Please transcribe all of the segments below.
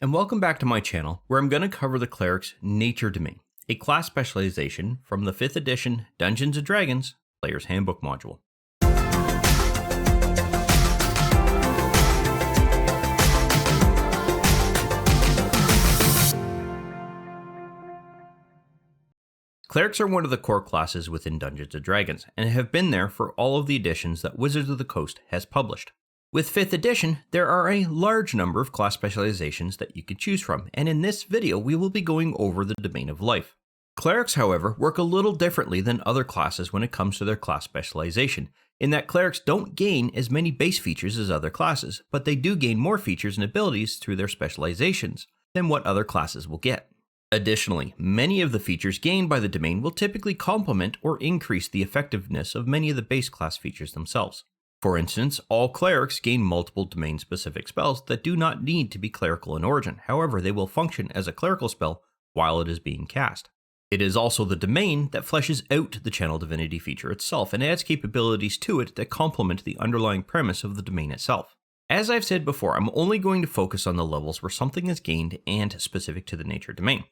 and welcome back to my channel, where I'm going to cover the Cleric's Nature Domain, a class specialization from the 5th edition Dungeons & Dragons Player's Handbook module. Clerics are one of the core classes within Dungeons & Dragons, and have been there for all of the editions that Wizards of the Coast has published. With 5th edition, there are a large number of class specializations that you can choose from, and in this video we will be going over the Domain of Life. Clerics, however, work a little differently than other classes when it comes to their class specialization, in that clerics don't gain as many base features as other classes, but they do gain more features and abilities through their specializations than what other classes will get. Additionally, many of the features gained by the domain will typically complement or increase the effectiveness of many of the base class features themselves. For instance, all clerics gain multiple domain-specific spells that do not need to be clerical in origin. However, they will function as a clerical spell while it is being cast. It is also the domain that fleshes out the Channel Divinity feature itself and adds capabilities to it that complement the underlying premise of the domain itself. As I've said before, I'm only going to focus on the levels where something is gained and specific to the nature domain,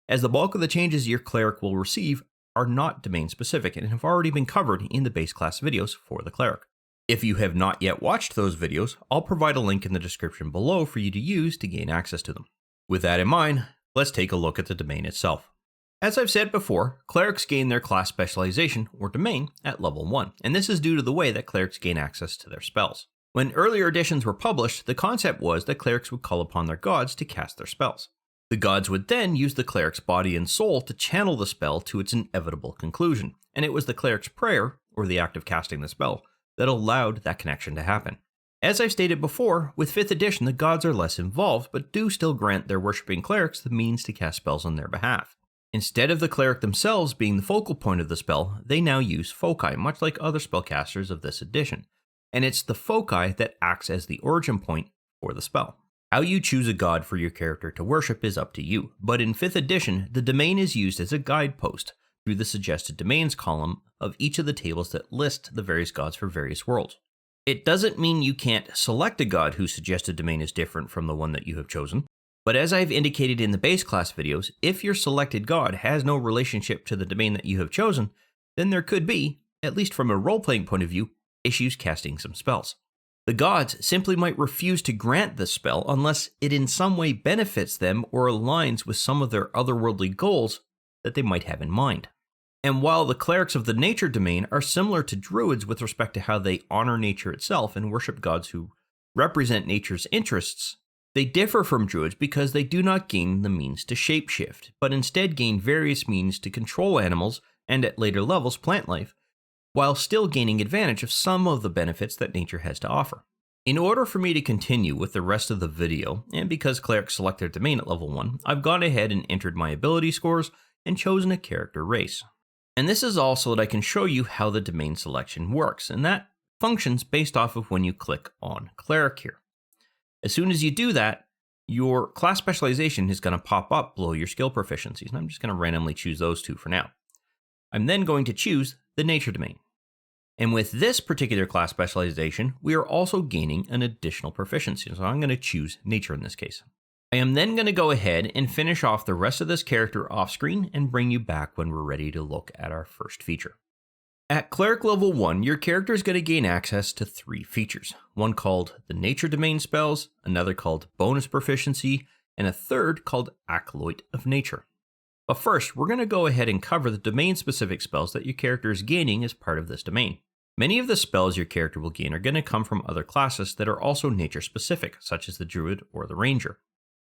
as the bulk of the changes your cleric will receive are not domain-specific and have already been covered in the base class videos for the cleric. If you have not yet watched those videos, I'll provide a link in the description below for you to use to gain access to them. With that in mind, let's take a look at the domain itself. As I've said before, clerics gain their class specialization, or domain, at level 1, and this is due to the way that clerics gain access to their spells. When earlier editions were published, the concept was that clerics would call upon their gods to cast their spells. The gods would then use the cleric's body and soul to channel the spell to its inevitable conclusion, and it was the cleric's prayer, or the act of casting the spell, that allowed that connection to happen. As I've stated before, with 5th edition the gods are less involved, but do still grant their worshipping clerics the means to cast spells on their behalf. Instead of the cleric themselves being the focal point of the spell, they now use foci, much like other spellcasters of this edition, and it's the foci that acts as the origin point for the spell. How you choose a god for your character to worship is up to you, but in 5th edition, the domain is used as a guidepost through the suggested domains column of each of the tables that list the various gods for various worlds. It doesn't mean you can't select a god whose suggested domain is different from the one that you have chosen, but as I've indicated in the base class videos, if your selected god has no relationship to the domain that you have chosen, then there could be, at least from a role-playing point of view, issues casting some spells. The gods simply might refuse to grant this spell unless it in some way benefits them or aligns with some of their otherworldly goals that they might have in mind. And while the clerics of the nature domain are similar to druids with respect to how they honor nature itself and worship gods who represent nature's interests, they differ from druids because they do not gain the means to shapeshift, but instead gain various means to control animals and at later levels plant life, while still gaining advantage of some of the benefits that nature has to offer. In order for me to continue with the rest of the video, and because clerics select their domain at level 1, I've gone ahead and entered my ability scores and chosen a character race. And this is all so that I can show you how the domain selection works, and that functions based off of when you click on Cleric here. As soon as you do that, your class specialization is going to pop up below your skill proficiencies, and I'm just going to randomly choose those two for now. I'm then going to choose the nature domain. And with this particular class specialization, we are also gaining an additional proficiency, so I'm going to choose nature in this case. I am then going to go ahead and finish off the rest of this character off screen and bring you back when we're ready to look at our first feature. At Cleric level 1, your character is going to gain access to 3 features, one called the Nature Domain Spells, another called Bonus Proficiency, and a third called Acolyte of Nature. But first, we're going to go ahead and cover the domain-specific spells that your character is gaining as part of this domain. Many of the spells your character will gain are going to come from other classes that are also nature-specific, such as the Druid or the Ranger.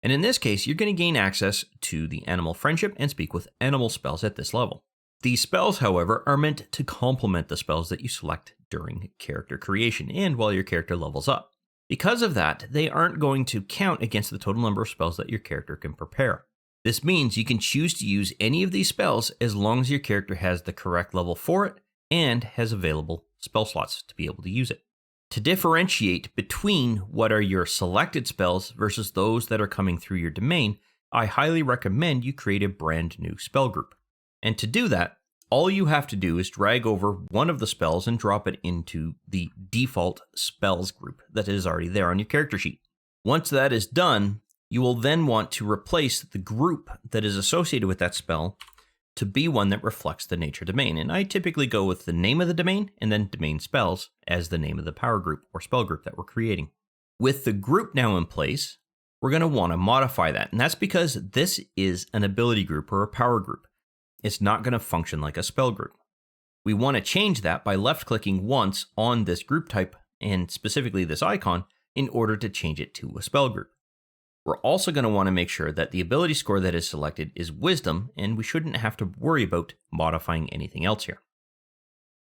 And in this case, you're going to gain access to the Animal Friendship and Speak with Animal spells at this level. These spells, however, are meant to complement the spells that you select during character creation and while your character levels up. Because of that, they aren't going to count against the total number of spells that your character can prepare. This means you can choose to use any of these spells as long as your character has the correct level for it and has available spell slots to be able to use it. To differentiate between what are your selected spells versus those that are coming through your domain, I highly recommend you create a brand new spell group. And to do that, all you have to do is drag over one of the spells and drop it into the default spells group that is already there on your character sheet. Once that is done, You will then want to replace the group that is associated with that spell to be one that reflects the nature domain. And I typically go with the name of the domain and then domain spells as the name of the power group or spell group that we're creating. With the group now in place, we're going to want to modify that. And that's because this is an ability group or a power group. It's not going to function like a spell group. We want to change that by left-clicking once on this group type and specifically this icon in order to change it to a spell group. We're also going to want to make sure that the ability score that is selected is Wisdom, and we shouldn't have to worry about modifying anything else here.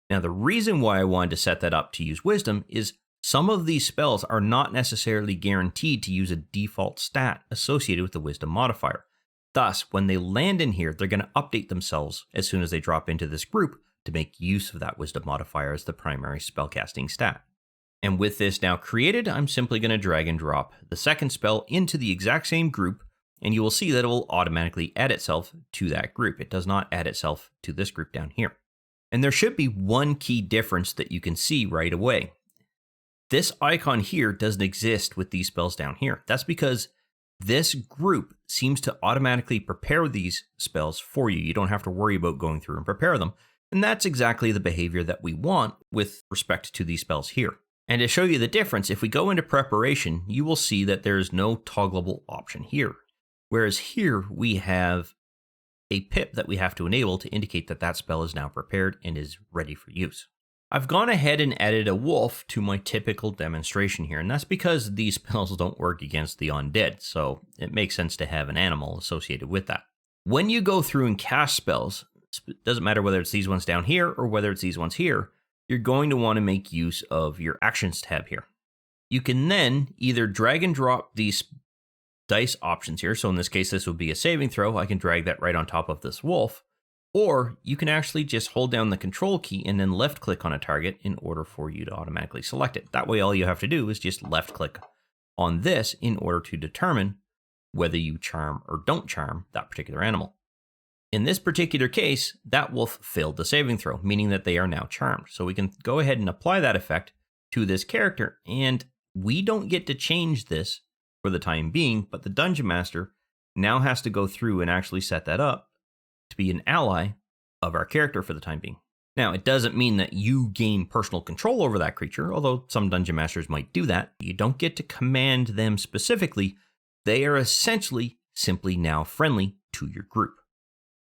Now, the reason why I wanted to set that up to use Wisdom is some of these spells are not necessarily guaranteed to use a default stat associated with the Wisdom modifier. Thus, when they land in here, they're going to update themselves as soon as they drop into this group to make use of that Wisdom modifier as the primary spellcasting stat. And with this now created, I'm simply going to drag and drop the second spell into the exact same group, and you will see that it will automatically add itself to that group. It does not add itself to this group down here. And there should be one key difference that you can see right away. This icon here doesn't exist with these spells down here. That's because this group seems to automatically prepare these spells for you. You don't have to worry about going through and prepare them. And that's exactly the behavior that we want with respect to these spells here. And to show you the difference, if we go into preparation, you will see that there is no toggleable option here. Whereas here we have a pip that we have to enable to indicate that that spell is now prepared and is ready for use. I've gone ahead and added a wolf to my typical demonstration here, and that's because these spells don't work against the undead, so it makes sense to have an animal associated with that. When you go through and cast spells, it doesn't matter whether it's these ones down here or whether it's these ones here, you're going to want to make use of your Actions tab here. You can then either drag and drop these dice options here. So in this case, this would be a saving throw. I can drag that right on top of this wolf. Or you can actually just hold down the control key and then left click on a target in order for you to automatically select it. That way, all you have to do is just left click on this in order to determine whether you charm or don't charm that particular animal. In this particular case, that wolf failed the saving throw, meaning that they are now charmed. So we can go ahead and apply that effect to this character, and we don't get to change this for the time being, but the Dungeon Master now has to go through and actually set that up to be an ally of our character for the time being. Now, it doesn't mean that you gain personal control over that creature, although some Dungeon Masters might do that. You don't get to command them specifically. They are essentially simply now friendly to your group.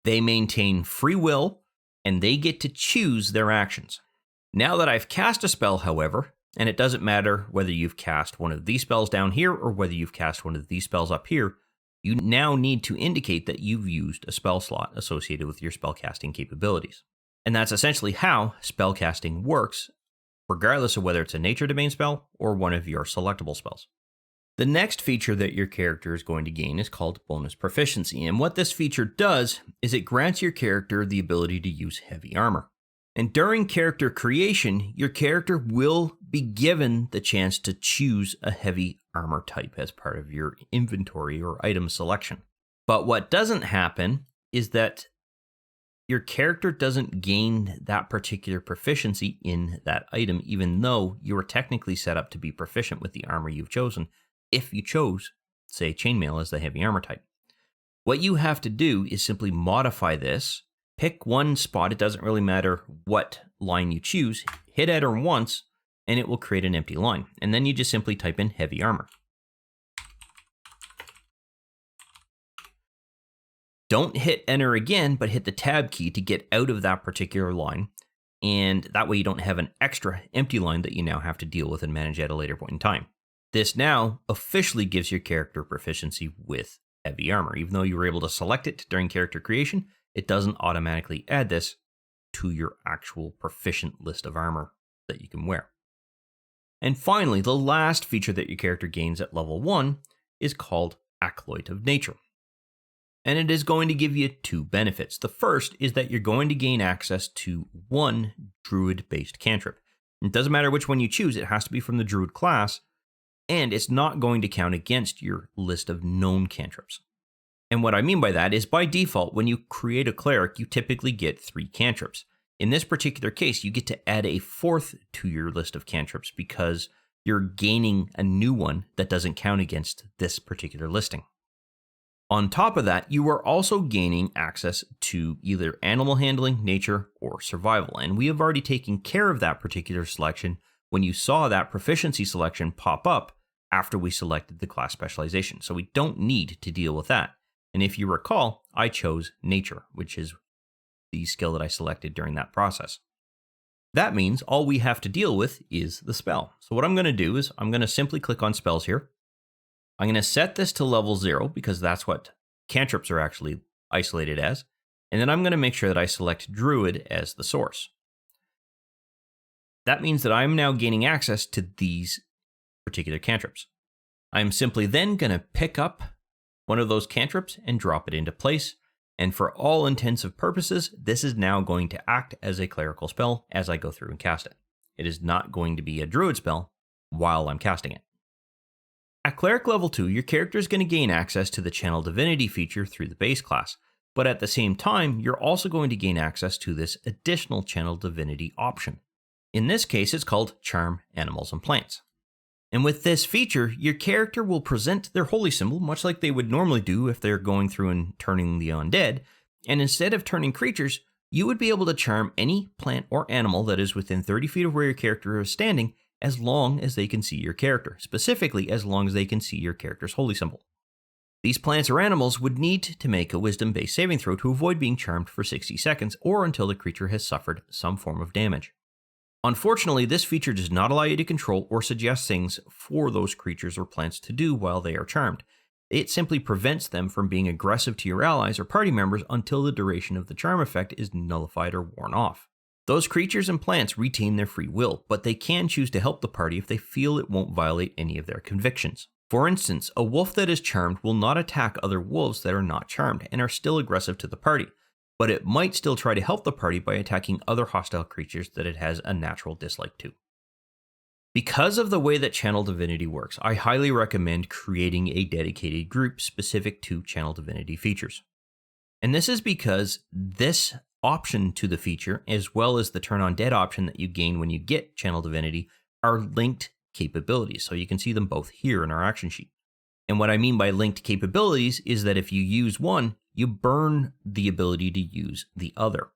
They maintain free will, and they get to choose their actions. Now that I've cast a spell, however, and it doesn't matter whether you've cast one of these spells down here or whether you've cast one of these spells up here, you now need to indicate that you've used a spell slot associated with your spellcasting capabilities. And that's essentially how spellcasting works, regardless of whether it's a nature domain spell or one of your selectable spells. The next feature that your character is going to gain is called bonus proficiency, and what this feature does is it grants your character the ability to use heavy armor. And during character creation, your character will be given the chance to choose a heavy armor type as part of your inventory or item selection. But what doesn't happen is that your character doesn't gain that particular proficiency in that item, even though you are technically set up to be proficient with the armor you've chosen, if you chose, say, chainmail as the heavy armor type. What you have to do is simply modify this, pick one spot, it doesn't really matter what line you choose, hit enter once, and it will create an empty line. And then you just simply type in heavy armor. Don't hit enter again, but hit the tab key to get out of that particular line. And that way you don't have an extra empty line that you now have to deal with and manage at a later point in time. This now officially gives your character proficiency with heavy armor. Even though you were able to select it during character creation, it doesn't automatically add this to your actual proficient list of armor that you can wear. And finally, the last feature that your character gains at level 1 is called Acolyte of Nature. And it is going to give you two benefits. The first is that you're going to gain access to one druid-based cantrip. It doesn't matter which one you choose, it has to be from the druid class, and it's not going to count against your list of known cantrips. And what I mean by that is, by default, when you create a cleric, you typically get 3 cantrips. In this particular case, you get to add a 4th to your list of cantrips because you're gaining a new one that doesn't count against this particular listing. On top of that, you are also gaining access to either animal handling, nature, or survival. And we have already taken care of that particular selection when you saw that proficiency selection pop up after we selected the class specialization. So we don't need to deal with that. And if you recall, I chose nature, which is the skill that I selected during that process. That means all we have to deal with is the spell. So what I'm going to do is I'm going to simply click on spells here. I'm going to set this to level 0 because that's what cantrips are actually isolated as. And then I'm going to make sure that I select Druid as the source. That means that I'm now gaining access to these particular cantrips. I'm simply then going to pick up one of those cantrips and drop it into place. And for all intents and purposes, this is now going to act as a clerical spell as I go through and cast it. It is not going to be a druid spell while I'm casting it. At Cleric level 2, your character is going to gain access to the Channel Divinity feature through the base class, but at the same time, you're also going to gain access to this additional Channel Divinity option. In this case, it's called Charm Animals and Plants. And with this feature, your character will present their holy symbol, much like they would normally do if they're going through and turning the undead, and instead of turning creatures, you would be able to charm any plant or animal that is within 30 feet of where your character is standing, as long as they can see your character, specifically as long as they can see your character's holy symbol. These plants or animals would need to make a wisdom-based saving throw to avoid being charmed for 60 seconds or until the creature has suffered some form of damage. Unfortunately, this feature does not allow you to control or suggest things for those creatures or plants to do while they are charmed. It simply prevents them from being aggressive to your allies or party members until the duration of the charm effect is nullified or worn off. Those creatures and plants retain their free will, but they can choose to help the party if they feel it won't violate any of their convictions. For instance, a wolf that is charmed will not attack other wolves that are not charmed and are still aggressive to the party, but it might still try to help the party by attacking other hostile creatures that it has a natural dislike to. Because of the way that Channel Divinity works, I highly recommend creating a dedicated group specific to Channel Divinity features. And this is because this option to the feature, as well as the Turn on Dead option that you gain when you get Channel Divinity, are linked capabilities. So you can see them both here in our action sheet. And what I mean by linked capabilities is that if you use one, you burn the ability to use the other.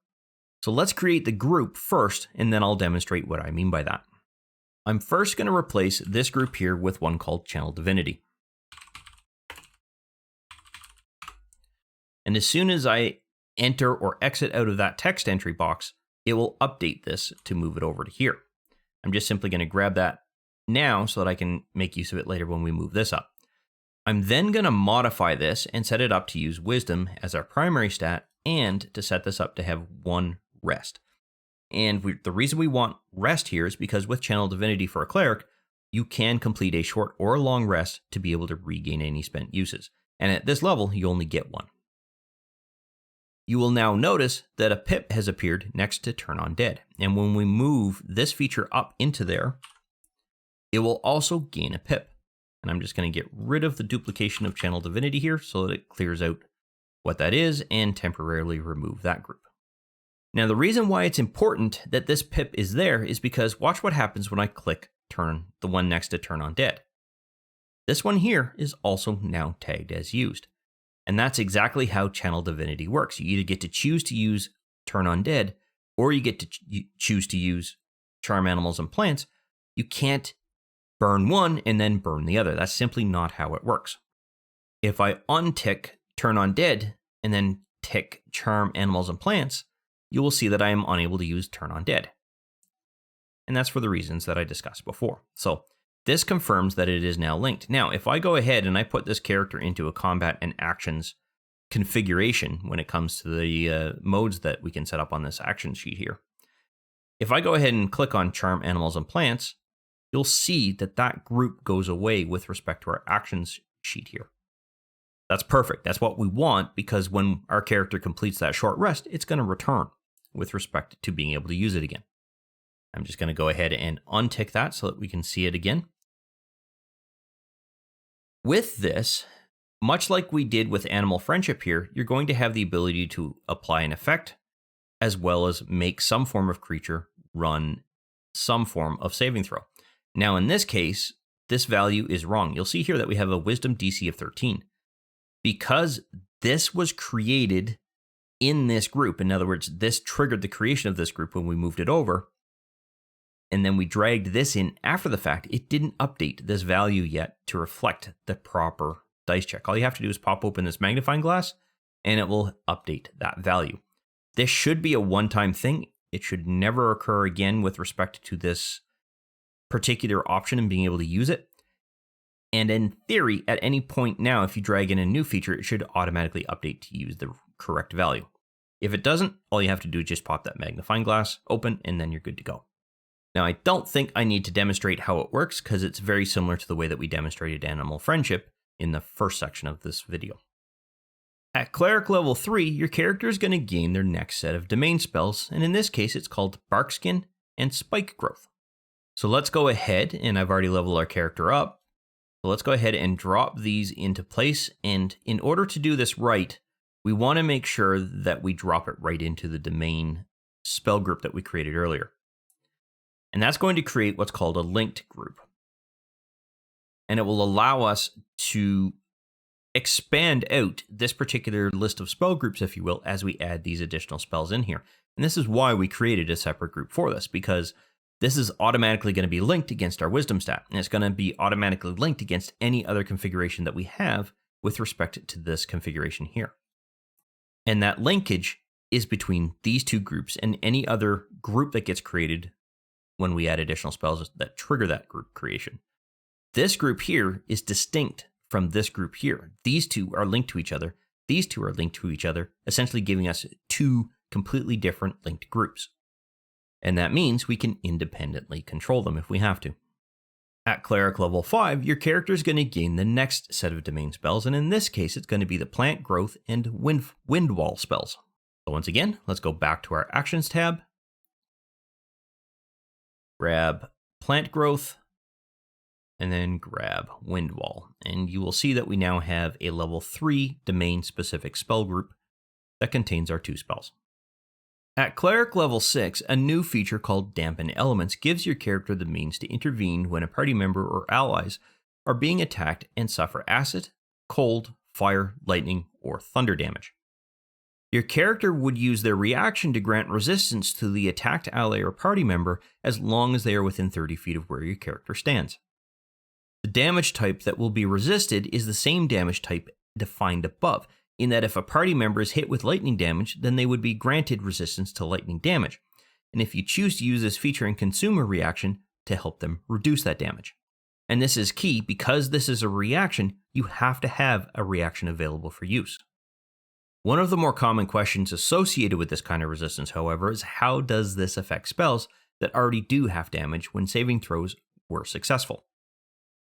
So let's create the group first, and then I'll demonstrate what I mean by that. I'm first going to replace this group here with one called Channel Divinity. And as soon as I enter or exit out of that text entry box, it will update this to move it over to here. I'm just simply going to grab that now so that I can make use of it later when we move this up. I'm then going to modify this and set it up to use Wisdom as our primary stat and to set this up to have one rest. And the reason we want rest here is because with Channel Divinity for a Cleric, you can complete a short or a long rest to be able to regain any spent uses. And at this level, you only get one. You will now notice that a pip has appeared next to Turn on Dead. And when we move this feature up into there, it will also gain a pip. And I'm just going to get rid of the duplication of Channel Divinity here so that it clears out what that is and temporarily remove that group. Now, the reason why it's important that this pip is there is because watch what happens when I click the one next to Turn on Dead. This one here is also now tagged as used. And that's exactly how Channel Divinity works. You either get to choose to use Turn on Dead, or you get to choose to use Charm Animals and Plants. You can't burn one and then burn the other. That's simply not how it works. If I untick Turn on Dead and then tick Charm Animals and Plants, you will see that I am unable to use Turn on Dead. And that's for the reasons that I discussed before. So this confirms that it is now linked. Now, if I go ahead and I put this character into a combat and actions configuration when it comes to the modes that we can set up on this action sheet here, if I go ahead and click on Charm Animals and Plants, you'll see that that group goes away with respect to our actions sheet here. That's perfect. That's what we want, because when our character completes that short rest, it's going to return with respect to being able to use it again. I'm just going to go ahead and untick that so that we can see it again. With this, much like we did with Animal Friendship here, you're going to have the ability to apply an effect, as well as make some form of creature run some form of saving throw. Now in this case, this value is wrong. You'll see here that we have a wisdom DC of 13. Because this was created in this group, in other words, this triggered the creation of this group when we moved it over, and then we dragged this in after the fact, it didn't update this value yet to reflect the proper dice check. All you have to do is pop open this magnifying glass, and it will update that value. This should be a one-time thing. It should never occur again with respect to this particular option and being able to use it. And in theory, at any point now, if you drag in a new feature, it should automatically update to use the correct value. If it doesn't, all you have to do is just pop that magnifying glass open, and then you're good to go. Now, I don't think I need to demonstrate how it works because it's very similar to the way that we demonstrated animal friendship in the first section of this video. At Cleric level 3, your character is going to gain their next set of domain spells, and in this case, it's called Barkskin and Spike Growth. So let's go ahead, and I've already leveled our character up. So let's go ahead and drop these into place, and in order to do this right, we want to make sure that we drop it right into the domain spell group that we created earlier. And that's going to create what's called a linked group. And it will allow us to expand out this particular list of spell groups, if you will, as we add these additional spells in here. And this is why we created a separate group for this, because this is automatically going to be linked against our wisdom stat, and it's going to be automatically linked against any other configuration that we have with respect to this configuration here. And that linkage is between these two groups and any other group that gets created when we add additional spells that trigger that group creation. This group here is distinct from this group here. These two are linked to each other. These two are linked to each other, essentially giving us two completely different linked groups. And that means we can independently control them if we have to. At Cleric level 5, your character is going to gain the next set of domain spells, and in this case, it's going to be the Plant Growth and Wind Wall spells. So once again, let's go back to our Actions tab. Grab Plant Growth, and then grab Wind Wall. And you will see that we now have a level 3 domain-specific spell group that contains our two spells. At Cleric level 6, a new feature called Dampen Elements gives your character the means to intervene when a party member or allies are being attacked and suffer acid, cold, fire, lightning, or thunder damage. Your character would use their reaction to grant resistance to the attacked ally or party member as long as they are within 30 feet of where your character stands. The damage type that will be resisted is the same damage type defined above, in that if a party member is hit with lightning damage, then they would be granted resistance to lightning damage. And if you choose to use this feature and consume a reaction to help them reduce that damage. And this is key because this is a reaction, you have to have a reaction available for use. One of the more common questions associated with this kind of resistance, however, is how does this affect spells that already do half damage when saving throws were successful?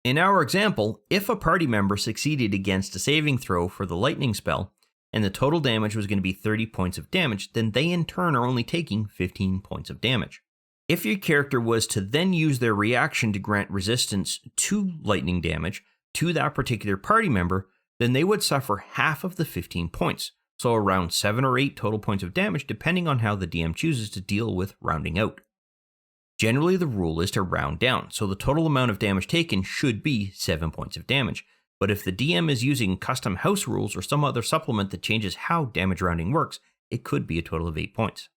In our example, if a party member succeeded against a saving throw for the lightning spell, and the total damage was going to be 30 points of damage, then they in turn are only taking 15 points of damage. If your character was to then use their reaction to grant resistance to lightning damage to that particular party member, then they would suffer half of the 15 points, so around 7 or 8 total points of damage depending on how the DM chooses to deal with rounding out. Generally, the rule is to round down, so the total amount of damage taken should be 7 points of damage. But if the DM is using custom house rules or some other supplement that changes how damage rounding works, it could be a total of 8 points.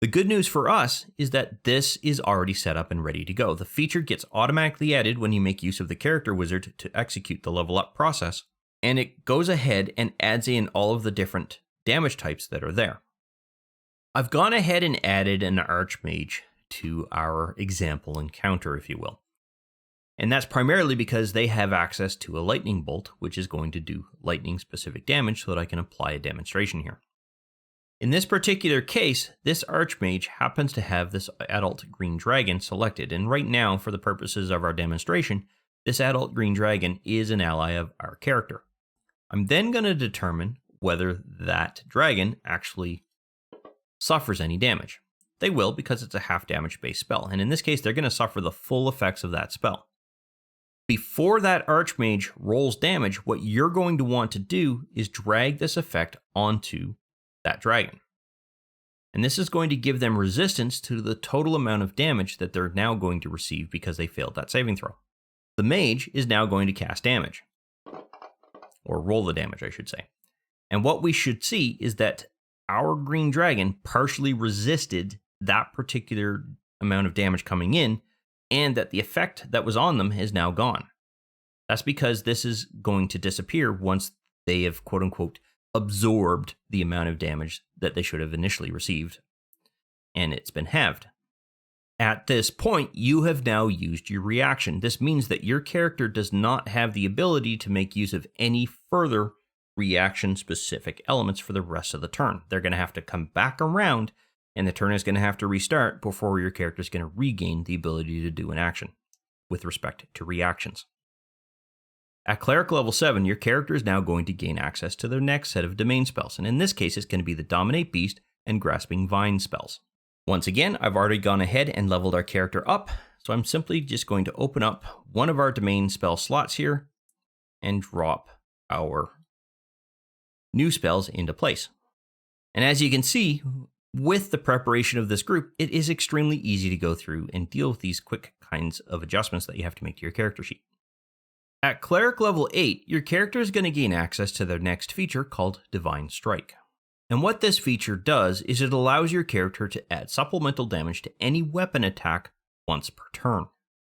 The good news for us is that this is already set up and ready to go. The feature gets automatically added when you make use of the character wizard to execute the level up process, and it goes ahead and adds in all of the different damage types that are there. I've gone ahead and added an Archmage to our example encounter, if you will. And that's primarily because they have access to a lightning bolt, which is going to do lightning specific damage so that I can apply a demonstration here. In this particular case, this Archmage happens to have this adult green dragon selected, and right now, for the purposes of our demonstration, this adult green dragon is an ally of our character. I'm then going to determine whether that dragon actually suffers any damage. They will, because it's a half damage based spell, and in this case, they're going to suffer the full effects of that spell. Before that Archmage rolls damage, what you're going to want to do is drag this effect onto that dragon. And this is going to give them resistance to the total amount of damage that they're now going to receive because they failed that saving throw. The mage is now going to cast damage, or roll the damage, I should say. And what we should see is that our green dragon partially resisted that particular amount of damage coming in, and that the effect that was on them is now gone. That's because this is going to disappear once they have, quote unquote, absorbed the amount of damage that they should have initially received, and it's been halved. At this point, you have now used your reaction. This means that your character does not have the ability to make use of any further reaction-specific elements for the rest of the turn. They're going to have to come back around, and the turn is going to have to restart before your character is going to regain the ability to do an action with respect to reactions. At Cleric level 7, your character is now going to gain access to their next set of domain spells, and in this case, it's going to be the Dominate Beast and Grasping Vine spells. Once again, I've already gone ahead and leveled our character up, so I'm simply just going to open up one of our domain spell slots here and drop our new spells into place. And as you can see, with the preparation of this group, it is extremely easy to go through and deal with these quick kinds of adjustments that you have to make to your character sheet. At Cleric level 8, your character is going to gain access to their next feature called Divine Strike. And what this feature does is it allows your character to add supplemental damage to any weapon attack once per turn.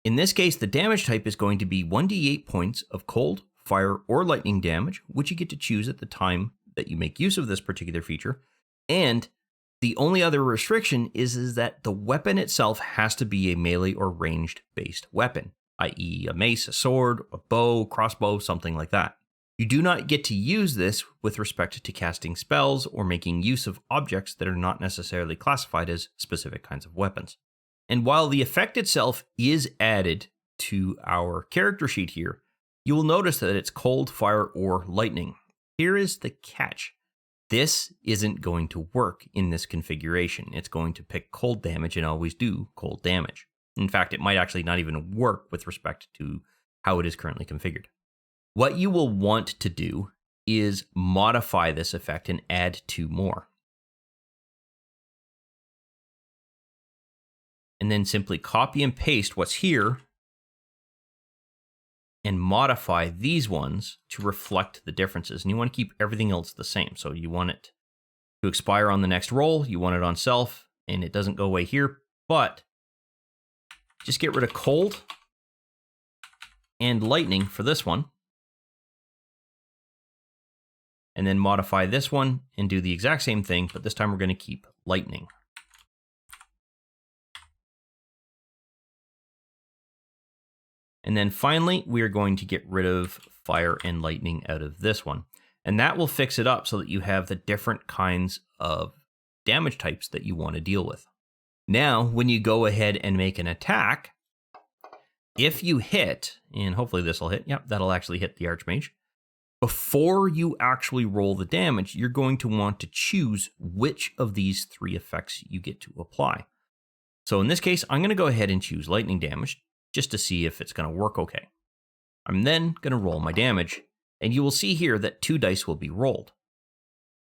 In this case, the damage type is going to be 1d8 points of cold, fire, or lightning damage, which you get to choose at the time that you make use of this particular feature. And the only other restriction is that the weapon itself has to be a melee or ranged-based weapon, i.e. a mace, a sword, a bow, crossbow, something like that. You do not get to use this with respect to casting spells or making use of objects that are not necessarily classified as specific kinds of weapons. And while the effect itself is added to our character sheet here, you will notice that it's cold, fire, or lightning. Here is the catch. This isn't going to work in this configuration. It's going to pick cold damage and always do cold damage. In fact, it might actually not even work with respect to how it is currently configured. What you will want to do is modify this effect and add 2 more. And then simply copy and paste what's here and modify these ones to reflect the differences. And you want to keep everything else the same. So you want it to expire on the next roll, you want it on self, and it doesn't go away here, but just get rid of cold and lightning for this one. And then modify this one and do the exact same thing, but this time we're going to keep lightning. And then finally, we are going to get rid of fire and lightning out of this one. And that will fix it up so that you have the different kinds of damage types that you want to deal with. Now, when you go ahead and make an attack, if you hit, and hopefully this will hit, yep, that'll actually hit the Archmage. Before you actually roll the damage, you're going to want to choose which of these 3 effects you get to apply. So in this case, I'm going to go ahead and choose lightning damage just to see if it's going to work okay. I'm then going to roll my damage, and you will see here that 2 dice will be rolled.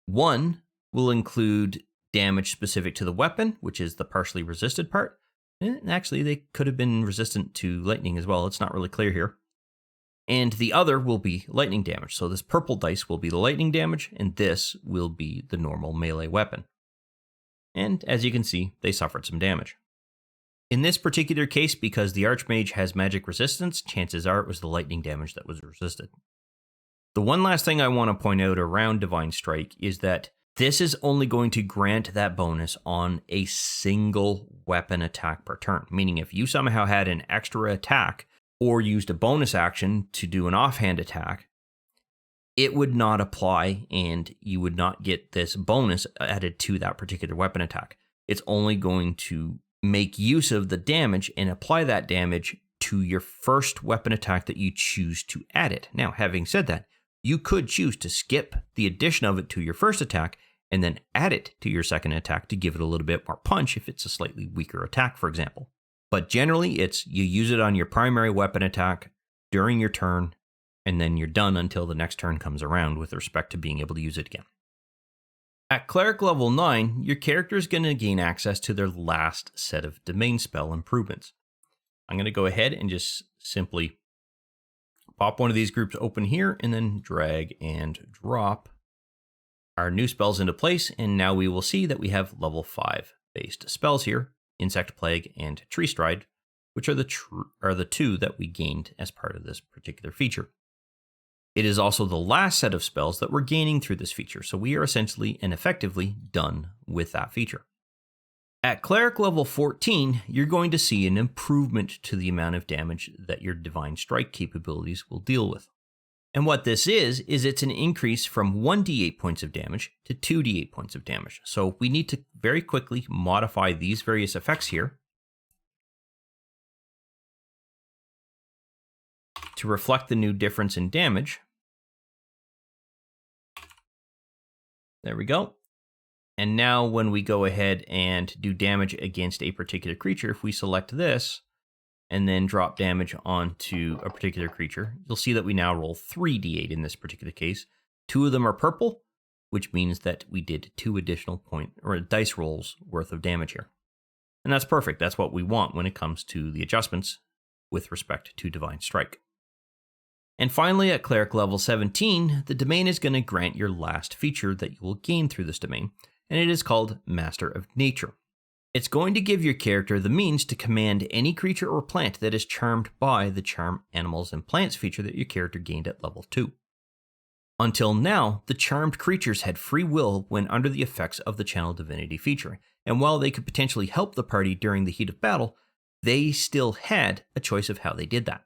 1 will include damage specific to the weapon, which is the partially resisted part. And actually, they could have been resistant to lightning as well. It's not really clear here. And the other will be lightning damage. So this purple dice will be the lightning damage, and this will be the normal melee weapon. And as you can see, they suffered some damage. In this particular case, because the Archmage has magic resistance, chances are it was the lightning damage that was resisted. The one last thing I want to point out around Divine Strike is that this is only going to grant that bonus on a single weapon attack per turn. Meaning if you somehow had an extra attack or used a bonus action to do an offhand attack, it would not apply and you would not get this bonus added to that particular weapon attack. It's only going to make use of the damage and apply that damage to your first weapon attack that you choose to add it. Now, having said that, you could choose to skip the addition of it to your first attack and then add it to your second attack to give it a little bit more punch if it's a slightly weaker attack, for example. But generally, it's you use it on your primary weapon attack during your turn, and then you're done until the next turn comes around with respect to being able to use it again. At Cleric level 9, your character is going to gain access to their last set of domain spell improvements. I'm going to go ahead and just simply pop one of these groups open here and then drag and drop our new spells into place. And now we will see that we have level 5 based spells here, Insect Plague and Tree Stride, which are the two that we gained as part of this particular feature. It is also the last set of spells that we're gaining through this feature, so we are essentially and effectively done with that feature. At Cleric level 14, you're going to see an improvement to the amount of damage that your Divine Strike capabilities will deal with. And what this is it's an increase from 1d8 points of damage to 2d8 points of damage. So we need to very quickly modify these various effects here to reflect the new difference in damage. There we go. And now when we go ahead and do damage against a particular creature, if we select this and then drop damage onto a particular creature, you'll see that we now roll 3d8 in this particular case. 2 of them are purple, which means that we did 2 additional dice rolls worth of damage here. And that's perfect. That's what we want when it comes to the adjustments with respect to Divine Strike. And finally, at Cleric level 17, the domain is going to grant your last feature that you will gain through this domain, and it is called Master of Nature. It's going to give your character the means to command any creature or plant that is charmed by the Charm Animals and Plants feature that your character gained at level 2. Until now, the charmed creatures had free will when under the effects of the Channel Divinity feature, and while they could potentially help the party during the heat of battle, they still had a choice of how they did that.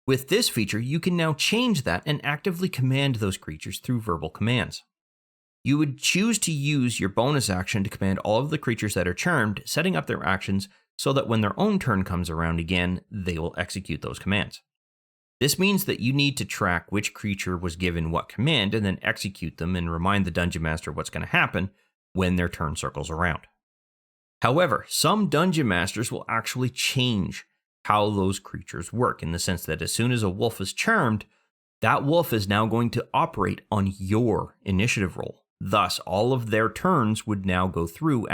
With this feature, you can now change that and actively command those creatures through verbal commands. You would choose to use your bonus action to command all of the creatures that are charmed, setting up their actions so that when their own turn comes around again, they will execute those commands. This means that you need to track which creature was given what command and then execute them and remind the Dungeon Master what's going to happen when their turn circles around. However, some Dungeon Masters will actually change how those creatures work, in the sense that as soon as a wolf is charmed, that wolf is now going to operate on your initiative roll. Thus, all of their turns would now go through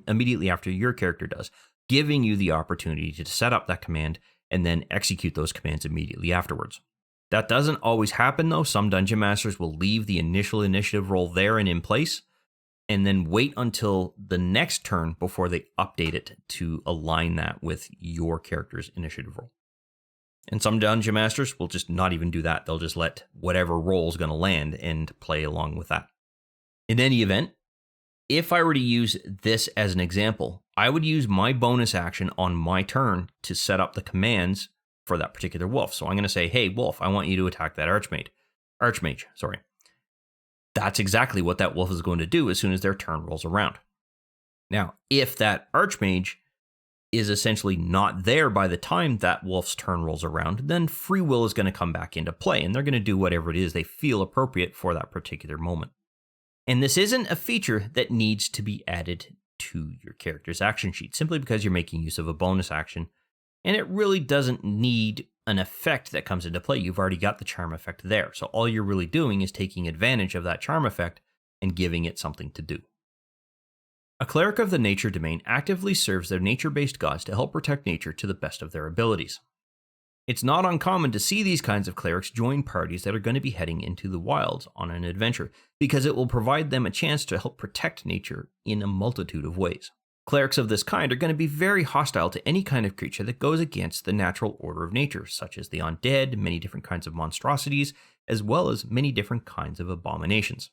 immediately after your character does, giving you the opportunity to set up that command and then execute those commands immediately afterwards. That doesn't always happen though. Some Dungeon Masters will leave the initial initiative roll there and in place, and then wait until the next turn before they update it to align that with your character's initiative roll. And some Dungeon Masters will just not even do that. They'll just let whatever roll is going to land and play along with that. In any event, if I were to use this as an example, I would use my bonus action on my turn to set up the commands for that particular wolf. So I'm going to say, hey, wolf, I want you to attack that archmage. That's exactly what that wolf is going to do as soon as their turn rolls around. Now, if that archmage is essentially not there by the time that wolf's turn rolls around, then free will is going to come back into play, and they're going to do whatever it is they feel appropriate for that particular moment. And this isn't a feature that needs to be added to your character's action sheet, simply because you're making use of a bonus action, and it really doesn't need an effect that comes into play. You've already got the charm effect there, so all you're really doing is taking advantage of that charm effect and giving it something to do. A Cleric of the Nature domain actively serves their nature-based gods to help protect nature to the best of their abilities. It's not uncommon to see these kinds of clerics join parties that are going to be heading into the wilds on an adventure, because it will provide them a chance to help protect nature in a multitude of ways. Clerics of this kind are going to be very hostile to any kind of creature that goes against the natural order of nature, such as the undead, many different kinds of monstrosities, as well as many different kinds of abominations.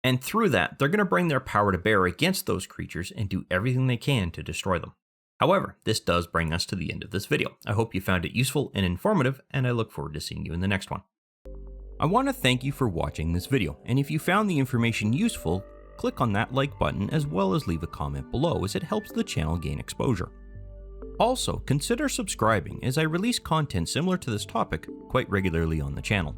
And through that, they're going to bring their power to bear against those creatures and do everything they can to destroy them. However, this does bring us to the end of this video. I hope you found it useful and informative, and I look forward to seeing you in the next one. I want to thank you for watching this video, and if you found the information useful, click on that like button as well as leave a comment below, as it helps the channel gain exposure. Also, consider subscribing, as I release content similar to this topic quite regularly on the channel.